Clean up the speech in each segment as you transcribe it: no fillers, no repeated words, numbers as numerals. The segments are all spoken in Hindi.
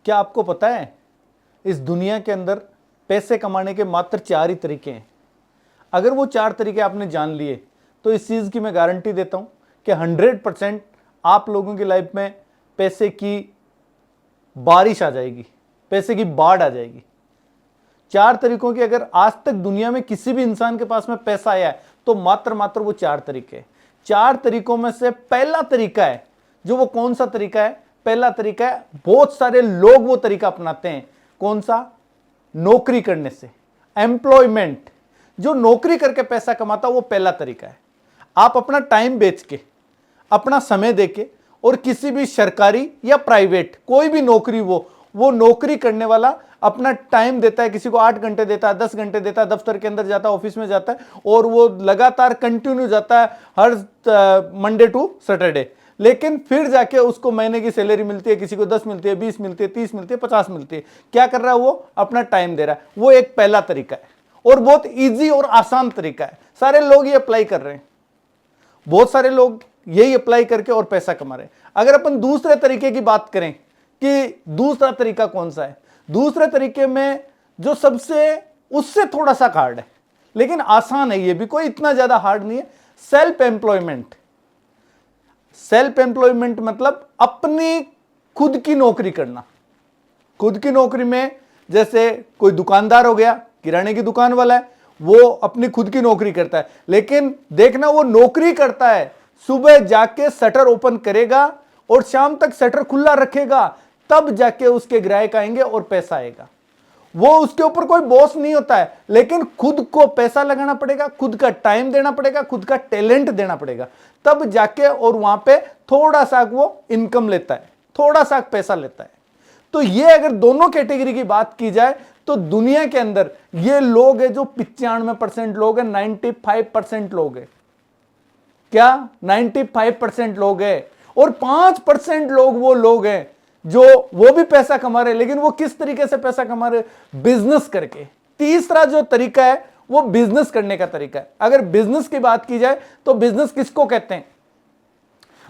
क्या आपको पता है इस दुनिया के अंदर पैसे कमाने के मात्र 4 ही तरीके हैं। अगर वो 4 तरीके आपने जान लिए तो इस चीज़ की मैं गारंटी देता हूं कि 100% आप लोगों की लाइफ में पैसे की बारिश आ जाएगी, पैसे की बाढ़ आ जाएगी। 4 तरीकों की अगर आज तक दुनिया में किसी भी इंसान के पास में पैसा आया है तो मात्र वो 4 तरीके हैं। 4 तरीकों में से पहला तरीका है, जो वो कौन सा तरीका है? पहला तरीका है, बहुत सारे लोग वो तरीका अपनाते हैं। कौन सा? नौकरी करने से, एम्प्लॉयमेंट। जो नौकरी करके पैसा कमाता वो पहला तरीका है। आप अपना टाइम बेच के, अपना समय देके और किसी भी सरकारी या प्राइवेट कोई भी नौकरी वो नौकरी करने वाला अपना टाइम देता है, किसी को 8 घंटे देता है, 10 घंटे देता है, दफ्तर के अंदर जाता है, ऑफिस में जाता है और वो लगातार कंटिन्यू जाता है हर मंडे टू सैटरडे। लेकिन फिर जाके उसको महीने की सैलरी मिलती है, किसी को 10 मिलती है, 20 मिलती है, 30 मिलती है, 50 मिलती है। क्या कर रहा है? वो अपना टाइम दे रहा है। वो एक पहला तरीका है और बहुत ईजी और आसान तरीका है। सारे लोग ये अप्लाई कर रहे हैं, बहुत सारे लोग यही अप्लाई करके और पैसा कमा रहे हैं। अगर अपन दूसरे तरीके की बात करें कि दूसरा तरीका कौन सा है, दूसरे तरीके में जो सबसे उससे थोड़ा सा हार्ड है लेकिन आसान है, ये भी कोई इतना ज्यादा हार्ड नहीं है, सेल्फ एम्प्लॉयमेंट। सेल्फ एम्प्लॉयमेंट मतलब अपनी खुद की नौकरी करना। खुद की नौकरी में जैसे कोई दुकानदार हो गया, किराने की दुकान वाला है, वो अपनी खुद की नौकरी करता है। लेकिन देखना, वो नौकरी करता है, सुबह जाके शटर ओपन करेगा और शाम तक शटर खुला रखेगा, तब जाके उसके ग्राहक आएंगे और पैसा आएगा। वो उसके ऊपर कोई बॉस नहीं होता है, लेकिन खुद को पैसा लगाना पड़ेगा, खुद का टाइम देना पड़ेगा, खुद का टैलेंट देना पड़ेगा, तब जाके और वहां पे थोड़ा सा वो इनकम लेता है, थोड़ा सा पैसा लेता है। तो ये अगर दोनों कैटेगरी की बात की जाए तो दुनिया के अंदर ये लोग हैं जो 95% लोग हैं, 95% लोग हैं। क्या? 95% लोग हैं। और 5% लोग वो लोग हैं जो वो भी पैसा कमा रहे, लेकिन वो किस तरीके से पैसा कमा रहे? बिजनेस करके। तीसरा जो तरीका है वो बिजनेस करने का तरीका है। अगर बिजनेस की बात की जाए तो बिजनेस किसको कहते हैं?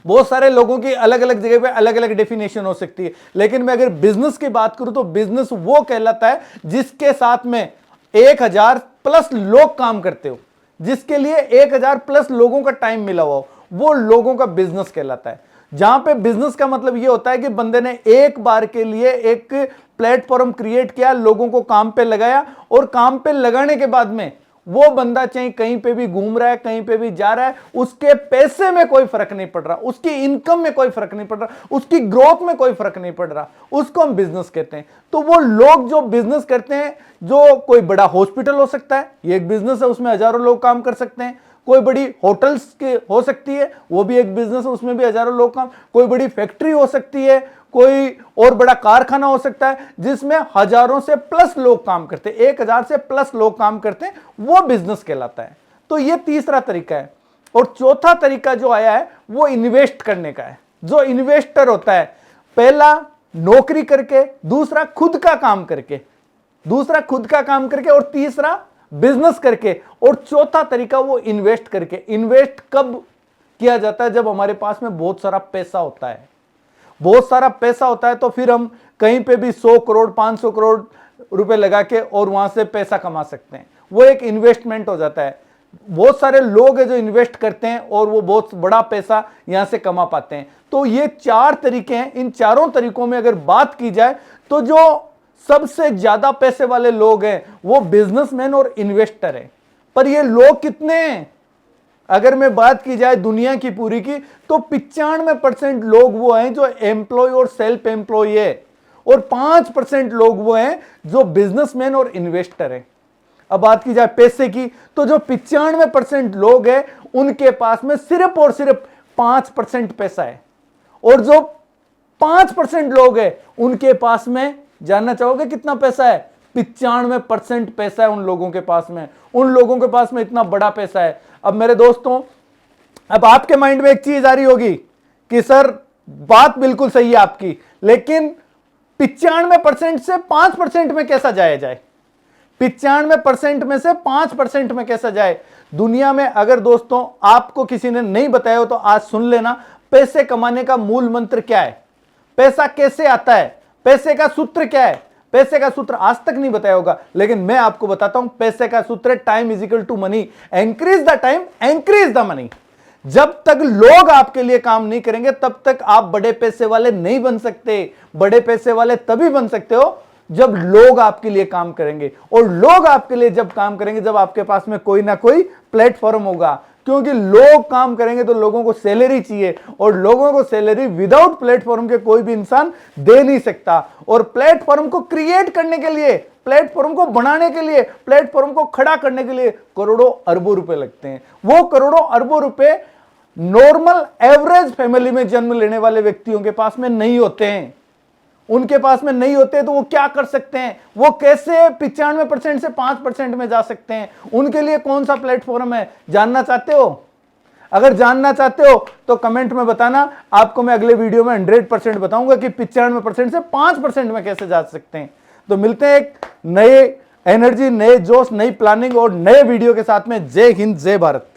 बहुत सारे लोगों की अलग अलग जगह पे अलग अलग डेफिनेशन हो सकती है, लेकिन मैं अगर बिजनेस की बात करूं तो बिजनेस वो कहलाता है जिसके साथ में 1000 प्लस लोग काम करते हो, जिसके लिए 1000 प्लस लोगों का टाइम मिला हुआ हो, वो लोगों का बिजनेस कहलाता है। जहां पे बिजनेस का मतलब ये होता है कि बंदे ने एक बार के लिए एक प्लेटफॉर्म क्रिएट किया, लोगों को काम पे लगाया और काम पे लगाने के बाद में वो बंदा चाहे कहीं पे भी घूम रहा है, कहीं पे भी जा रहा है, उसके पैसे में कोई फर्क नहीं पड़ रहा, उसकी इनकम में कोई फर्क नहीं पड़ रहा, उसकी ग्रोथ में कोई फर्क नहीं पड़ रहा, उसको हम बिजनेस कहते हैं। तो वो लोग जो बिजनेस करते हैं, जो कोई बड़ा हॉस्पिटल हो सकता है, ये एक बिजनेस है, उसमें हजारों लोग काम कर सकते हैं। कोई बड़ी होटल्स के हो सकती है, वो भी एक बिजनेस है, उसमें भी हजारों लोग काम। कोई बड़ी फैक्ट्री हो सकती है, कोई और बड़ा कारखाना हो सकता है जिसमें हजारों से प्लस लोग काम करते हैं, 1000 से प्लस लोग काम करते हैं, वो बिजनेस कहलाता है। तो ये तीसरा तरीका है। और चौथा तरीका जो आया है वो इन्वेस्ट करने का है। जो इन्वेस्टर होता है, पहला नौकरी करके, दूसरा खुद का काम करके, और तीसरा बिजनेस करके, और चौथा तरीका वो इन्वेस्ट करके। इन्वेस्ट कब किया जाता है? जब हमारे पास में बहुत सारा पैसा होता है। बहुत सारा पैसा होता है तो फिर हम कहीं पे भी 100 करोड़ 500 करोड़ रुपए लगा के और वहां से पैसा कमा सकते हैं। वो एक इन्वेस्टमेंट हो जाता है। बहुत सारे लोग हैं जो इन्वेस्ट करते हैं और वो बहुत बड़ा पैसा यहां से कमा पाते हैं। तो ये 4 तरीके हैं। इन चारों तरीकों में अगर बात की जाए तो जो सबसे ज्यादा पैसे वाले लोग हैं वो बिजनेसमैन और इन्वेस्टर हैं। पर ये लोग कितने हैं? अगर मैं बात की जाए दुनिया की पूरी की तो 95% लोग वो हैं जो एम्प्लॉय और सेल्फ एम्प्लॉय है, और 5% लोग वो हैं जो बिजनेसमैन और इन्वेस्टर हैं। अब बात की जाए पैसे की तो जो 95% लोग हैं उनके पास में सिर्फ और सिर्फ 5% पैसा है, और जो 5% लोग हैं उनके पास में, जानना चाहोगे कितना पैसा है? 95% पैसा है उन लोगों के पास में। उन लोगों के पास में इतना बड़ा पैसा है। अब मेरे दोस्तों, अब आपके माइंड में एक चीज आ रही होगी कि सर बात बिल्कुल सही है आपकी, लेकिन 95% से 5% में कैसा जाया जाए? 95% में से 5% में कैसा जाए? दुनिया में अगर दोस्तों आपको किसी ने नहीं बताया हो तो आज सुन लेना, पैसे कमाने का मूल मंत्र क्या है? पैसा कैसे आता है? पैसे का सूत्र क्या है? पैसे का सूत्र आज तक नहीं बताया होगा, लेकिन मैं आपको बताता हूं। पैसे का सूत्र time is equal to money. Increase the time, increase the money. जब तक लोग आपके लिए काम नहीं करेंगे तब तक आप बड़े पैसे वाले नहीं बन सकते। बड़े पैसे वाले तभी बन सकते हो जब लोग आपके लिए काम करेंगे, और लोग आपके लिए जब काम करेंगे जब आपके पास में कोई ना कोई प्लेटफॉर्म होगा। क्योंकि लोग काम करेंगे तो लोगों को सैलरी चाहिए, और लोगों को सैलरी विदाउट प्लेटफॉर्म के कोई भी इंसान दे नहीं सकता। और प्लेटफॉर्म को क्रिएट करने के लिए, प्लेटफॉर्म को बनाने के लिए, प्लेटफॉर्म को खड़ा करने के लिए करोड़ों अरबों रुपए लगते हैं। वो करोड़ों अरबों रुपए नॉर्मल एवरेज फैमिली में जन्म लेने वाले व्यक्तियों के पास में नहीं होते हैं। उनके पास में नहीं होते तो वो क्या कर सकते हैं? वो कैसे 95% से 5% में जा सकते हैं? उनके लिए कौन सा प्लेटफॉर्म है? जानना चाहते हो? अगर जानना चाहते हो तो कमेंट में बताना, आपको मैं अगले वीडियो में 100% बताऊंगा कि 95% से 5% में कैसे जा सकते हैं। तो मिलते हैं एक नए एनर्जी, नए जोश, नई प्लानिंग और नए वीडियो के साथ में। जय हिंद, जय भारत।